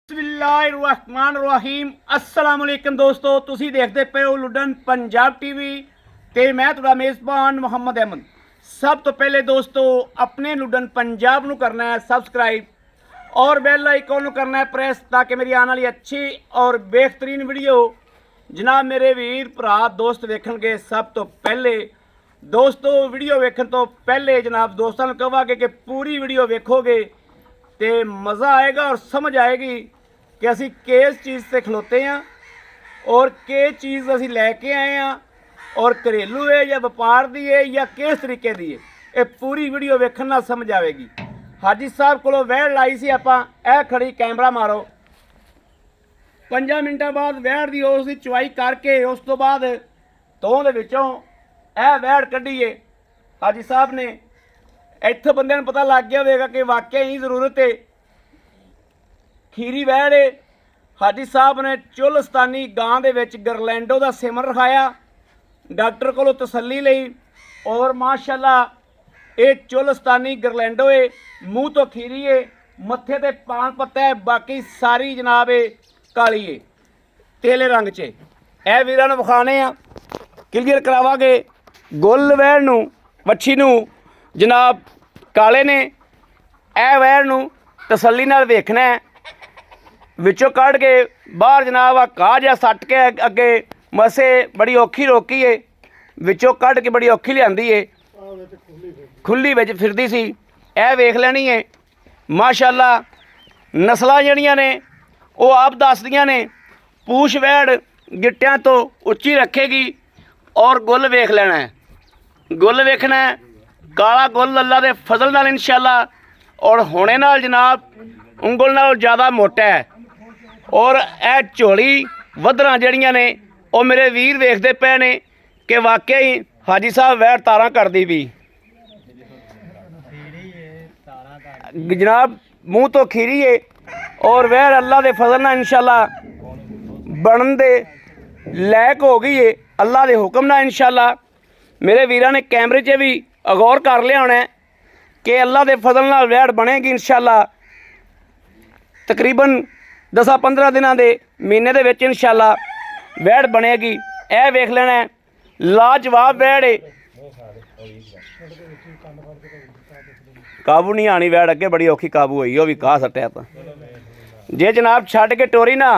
बिस्मिल्लाहिर्रहमानिर्रहीम अस्सलाम वालेकुम दोस्तों, तुसी देखते पे हो लुडन पंजाब टीवी ते मैं तुहाडा मेज़बान मुहम्मद अहमद। सब तो पहले दोस्तों अपने लुडन पंजाब नू करना है सबसक्राइब और बेल आइकन नू करना है प्रेस ताकि मेरी आने वाली अच्छी और बेहतरीन वीडियो जनाब मेरे वीर भरा दोस्त वेखणगे। सब तो पहले दोस्तों वीडियो वेखण तो पहले जनाब दोस्तों नू कहांगे कि पूरी वीडियो वेखोगे तो मज़ा आएगा और समझ आएगी कि असी किस चीज़ से खलोते हैं और किस चीज़ असी लैके आए हैं और घरेलू है या व्यापार दी है या किस तरीके दी है। ये पूरी वीडियो वेखण नाल समझ आएगी। हाजी साहब को वैड़ लाई सी आपां, ए खड़ी कैमरा मारो। 5 मिनटां बाद वैड़ दी उसकी चवाई करके उस तो बाद तों दे विचों ए वैड़ कढ़ीए। हाजी साहब ने इत्थों बंदे नूं पता लग गया होगा कि वाकई ही जरूरत है खीरी वैड़ है। हाजी साहब ने चुलस्तानी गां दे विच गरलैंडो का सिमर रखाया, डॉक्टर को तसल्ली लई और माशाअल्लाह ये चुलस्तानी गरलैंडो है। मूँह तो खीरी है, मत्थे ते पान पत्ता है, बाकी सारी जनाब है काली है तेले रंग च। ए वीरां नूं विखाने आ, क्लीयर करावांगे। गुल वैड़ नूं वच्छी नूं जनाब काले ने, ए वैड़ नूं तसल्ली नाल वेखना है। विचों कढ़ के बाहर जनाब आ घाह जिहा सट के अगे मसे बड़ी औखी रोकी है, विचों कढ़ के बड़ी औखी लिआंदी है, खुली विच फिरदी सी। ए वेख लैनी है माशाअल्लाह। नस्लां जिहड़ियां ने वो आप दसदियां ने, पूछ वैड़ गिट्टियां तो उच्ची रखेगी और गुल वेख लेना है, गुल वेखना है काला गुल अल्लाह दे फजल नाल इंशाअल्लाह और होने नाल जनाब उंगल नाल ज़्यादा मोटा है। और ए झोली वधरां जड़ियां ने वो मेरे वीर वेखते पे ने कि वाकई हाजी साहब वैड़ तारां करदी पई जनाब। मूँह तो खीरी है और वैड़ अल्लाह दे फजल नाल इंशाअल्लाह बनन दे लैक हो गई है अल्लाह दे हुक्म नाल इंशाअल्लाह। मेरे वीरां ने कैमरे च भी गौर कर लिया होना कि अल्लाह के फजल नाल वैड़ बनेगी इंशाअल्लाह। तकरीबन 10-15 दिनों के महीने दे विच इंशाअल्लाह वैड़ बनेगी। ए वेख लेना है लाजवाब वैड़ है, काबू नहीं आनी वैड़, अगे बड़ी औखी काबू हुई, वो भी घाह सट्टिया तो जे जनाब छड्ड के टोरी ना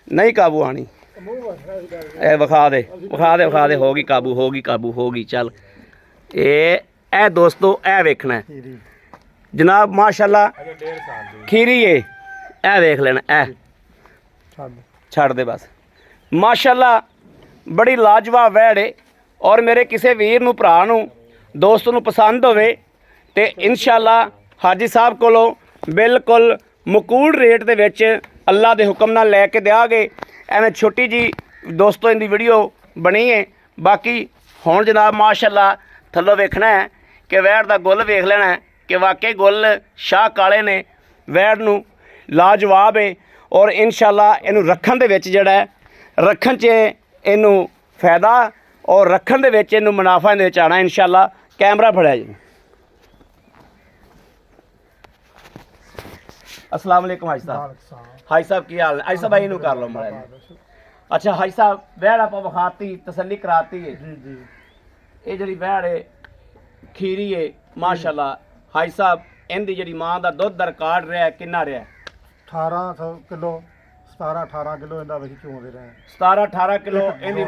नहीं काबू आनी। ए विखा दे विखा दे विखा दे, होगी काबू होगी काबू होगी। चल ए दोस्तों ए वेखना है जनाब माशाअल्लाह खीरी है। ए वेख लेना, ए छड़ दे बस माशाअल्लाह बड़ी लाजवाब वैड़ है। और मेरे किसी वीर नूं भरा नूं दोस्त नूं पसंद होवे ते इंशाअल्लाह हाजी साहब कोलों बिल्कुल मकूल रेट दे विच अल्लाह दे हुक्म नाल लैके देआंगे। एवें छोटी जी दोस्तों इनकी वीडियो बनी है। बाकी हुण जनाब माशाअल्लाह थल्लों वेखना है कि वैड़ दा गुल वेख लेना है कि वाकई गुल शाह काले ने, वैड़ नूं लाजवाब है। और इंशाअल्लाह इनू रखण दे विच जिहड़ा है रखण च इनू फायदा और रखण दे विच इनू मुनाफा इहदे विच आना इंशाअल्लाह। कैमरा फड़िया जी। अस्सलाम वालेकुम हाजी साहब। हाजी साहब की हाल है? हाजी साहब इनू कर लो माड़ा। अच्छा हाजी साहब वैड़ आपां विखाती तसल्ली कराती है, ये जी वैड़ है खीरी है माशाअल्लाह। हाजी साहब इनकी जी माँ का दुध का रिकॉर्ड रहा है कितना रहा? 1800 किलो 17-18 किलो इनका वही चोंदे रहे। 17-18 किलो इनकी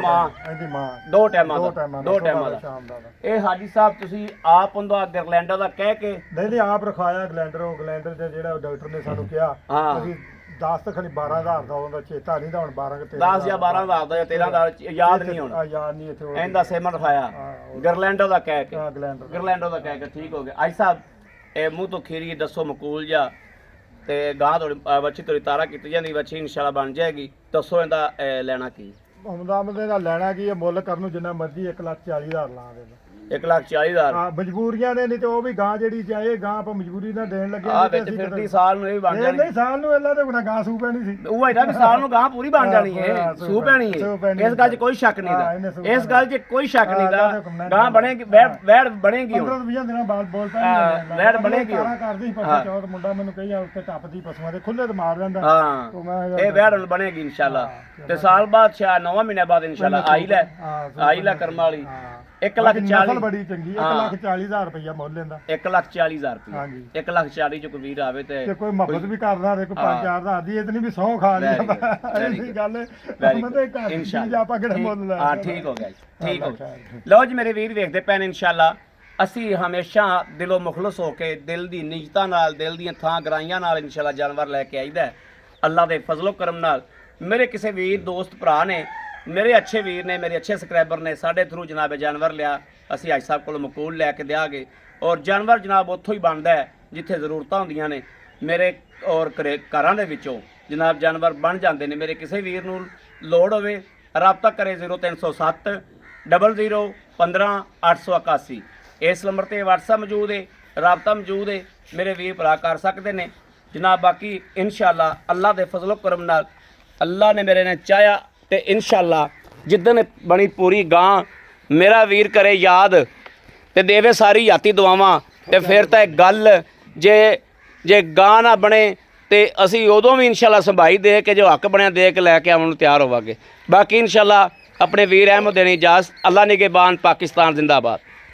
माँ दो टाइमां दा शाम दा। ये हाजी साहब तुसी आप उनका गरलैंडो का कह के नहीं आप रखाया गलैंडर जो डॉक्टर ने सानू कहा हाँ 10 तो खाली 12,000 का उनका चेता नहीं था, हुण 12 के 10 या 12,000 का या 13,000 याद नहीं होना। याद नहीं इत्थे इनका सिमर रखाया गरलैंडो का कह के, गलैंडर का कह के ठीक हो गया। हाजी साहब ये मूँह तो खीरी दसो मकूल जा ते गां थोड़ी बच्ची थोड़ी तारा की जाती बच्ची इंशाल्लाह बन जाएगी। दसो इनका लेना की आमदा लेना की मुल कर जिन्ना मर्जी 1,40,000 ला दे 1,40,000 ਹਾਂ ਮਜਬੂਰੀਆਂ ਨੇ, ਨਹੀਂ ਤੇ ਉਹ ਵੀ ਗਾਂ ਜਿਹੜੀ ਚਾਹੇ ਗਾਂ ਆਪਾਂ ਮਜਬੂਰੀ ਨਾਲ ਦੇਣ ਲੱਗੇ ਆ ਵਿੱਚ ਫਿਰਦੀ ਸਾਲ ਨੂੰ ਇਹ ਵੀ ਬਣ ਜਾਣੀ ਨਹੀਂ ਸਾਲ ਨੂੰ ਅੱਲਾ ਤੇ ਗਾਂ ਸੂ ਪੈਣੀ ਸੀ। ਉਹ ਇਹਦਾ ਵੀ ਸਾਲ ਨੂੰ ਗਾਂ ਪੂਰੀ ਬਣ ਜਾਣੀ ਹੈ, ਸੂ ਪੈਣੀ ਹੈ, ਇਸ ਗੱਲ 'ਚ ਕੋਈ ਸ਼ੱਕ ਨਹੀਂ ਦਾ, ਇਸ ਗੱਲ 'ਚ ਕੋਈ ਸ਼ੱਕ ਨਹੀਂ ਦਾ, ਗਾਂ ਬਣੇਗੀ, ਵੈੜ ਬਣੇਗੀ, 15-20 ਦਿਨਾਂ ਬਾਅਦ ਬੋਲ ਵੈੜ ਬਣੇਗੀ। ਕਰਦੀ ਪਰਸੋਂ ਚੌਥ ਮੁੰਡਾ ਮੈਨੂੰ ਕਹੀ ਉੱਤੇ ਟੱਪਦੀ ਪਸ਼ੂਆਂ ਦੇ ਖੁੱਲੇ ਤੇ ਮਾਰ ਲੈਂਦਾ। ਹਾਂ ਇਹ ਵੈੜ ਬਣੇਗੀ ਇਨਸ਼ਾਅੱਲਾ, ਤੇ ਸਾਲ ਬਾਅਦ 9 ਮਹੀਨੇ ਬਾਅਦ ਇਨਸ਼ਾਅੱਲਾ ਆਈ ਲੈ ਕਰਮ ਵਾਲੀ 1,40,000 ਬੜੀ ਚੰਗੀ 1,40,000 ਰੁਪਇਆ ਮੁੱਲ ਲੈਂਦਾ। 1,40,000 ਰੁਪਏ ਹਾਂਜੀ 1,40,000 ਚ ਕੋਈ ਵੀਰ ਆਵੇ ਤੇ ਕੋਈ ਮੁਹੱਬਤ ਵੀ ਕਰਦਾ ਦੇਖੋ 5-4 ਦਾ ਆਦੀ ਇਹ ਤਾਂ ਨਹੀਂ ਵੀ 100 ਖਾ ਲਈ ਇਹ ਗੱਲ ਇਨਸ਼ਾਅੱਲਾ ਆਪਾਂ ਕਿਹੜਾ ਮੁੱਲ ਲੈ। ਹਾਂ ਠੀਕ ਹੋ ਗਿਆ ਜੀ, ਠੀਕ ਹੋ ਗਿਆ। ਲਓ ਜੀ ਮੇਰੇ ਵੀਰ ਵੇਖਦੇ ਪੈਣ ਇਨਸ਼ਾਅੱਲਾ ਅਸੀਂ ਹਮੇਸ਼ਾ ਦਿਲੋਂ ਮੁਖਲਸ ਹੋ ਕੇ ਦਿਲ ਦੀ ਨਿਜਤਾ ਨਾਲ ਦਿਲ ਦੀਆਂ ਥਾਂ ਗਰਾਈਆਂ ਨਾਲ ਇਨਸ਼ਾਅੱਲਾ ਜਾਨਵਰ ਲੈ ਕੇ ਆਈਦਾ ਅੱਲਾ ਦੇ ਫਜ਼ਲੋ ਕਰਮ ਨਾਲ। ਮੇਰੇ ਕਿਸੇ ਵੀਰ ਦੋਸਤ ਭਰਾ ਨੇ, ਮੇਰੇ ਅੱਛੇ ਵੀਰ ਨੇ, ਮੇਰੇ ਅੱਛੇ ਸਬਸਕ੍ਰਾਈਬਰ ਨੇ ਸਾਡੇ ਥਰੂ ਜਨਾਬ ਜਾਨਵਰ ਲਿਆ, ਅਸੀਂ ਹਾਜੀ ਸਾਹਿਬ ਕੋਲ ਮਕੂਲ ਲੈ ਕੇ ਦਿਆਂਗੇ। ਔਰ ਜਾਨਵਰ ਜਨਾਬ ਉੱਥੋਂ ਹੀ ਬਣਦਾ ਹੈ ਜਿੱਥੇ ਜ਼ਰੂਰਤਾਂ ਹੁੰਦੀਆਂ ਨੇ। ਮੇਰੇ ਔਰ ਘਰਾਂ ਦੇ ਵਿੱਚੋਂ ਜਨਾਬ ਜਾਨਵਰ ਬਣ ਜਾਂਦੇ ਨੇ। ਮੇਰੇ ਕਿਸੇ ਵੀਰ ਨੂੰ ਲੋੜ ਹੋਵੇ ਰਾਬਤਾ ਕਰੇ 0307 00 15 881। ਇਸ ਨੰਬਰ ਤੇ WhatsApp ਮੌਜੂਦ ਹੈ, ਰਾਬਤਾ ਮੌਜੂਦ ਹੈ, ਮੇਰੇ ਵੀਰ ਭਰਾ ਕਰ ਸਕਦੇ ਨੇ ਜਨਾਬ। ਬਾਕੀ ਇਨਸ਼ਾਅੱਲਾ ਅੱਲਾ ਦੇ ਫਜ਼ਲੋ ਕਰਮ ਨਾਲ ਅੱਲਾ ਨੇ ਮੇਰੇ ਨੇ ਚਾਹਿਆ ਤੇ ਇਨਸ਼ਾਅੱਲਾ ਜਿੱਦਣ ਬਣੀ ਪੂਰੀ ਗਾਂ ਮੇਰਾ ਵੀਰ ਕਰੇ ਯਾਦ ਤੇ ਦੇਵੇ ਸਾਰੀ ਯਾਤੀ ਦੁਆਵਾਂ ਤੇ ਫਿਰ ਤਾਂ ਇਹ ਗੱਲ ਜੇ ਗਾਂ ਨਾ ਬਣੇ ਤੇ ਅਸੀਂ ਉਦੋਂ ਵੀ ਇਨਸ਼ਾਅੱਲਾ ਸੰਭਾਈ ਦੇ ਕੇ ਜੋ ਹੱਕ ਬਣਿਆ ਦੇ ਕੇ ਲੈ ਕੇ ਆਉਣ ਨੂੰ ਤਿਆਰ ਹੋਵਾਂਗੇ। ਬਾਕੀ ਇਨਸ਼ਾਅੱਲਾ ਆਪਣੇ ਵੀਰ ਅਹਿਮਦ ਦੇਣੀ ਇਜਾਜ਼ਤ। ਅੱਲਾ ਨਿਗਹਿਬਾਨ, ਪਾਕਿਸਤਾਨ ਜ਼ਿੰਦਾਬਾਦ।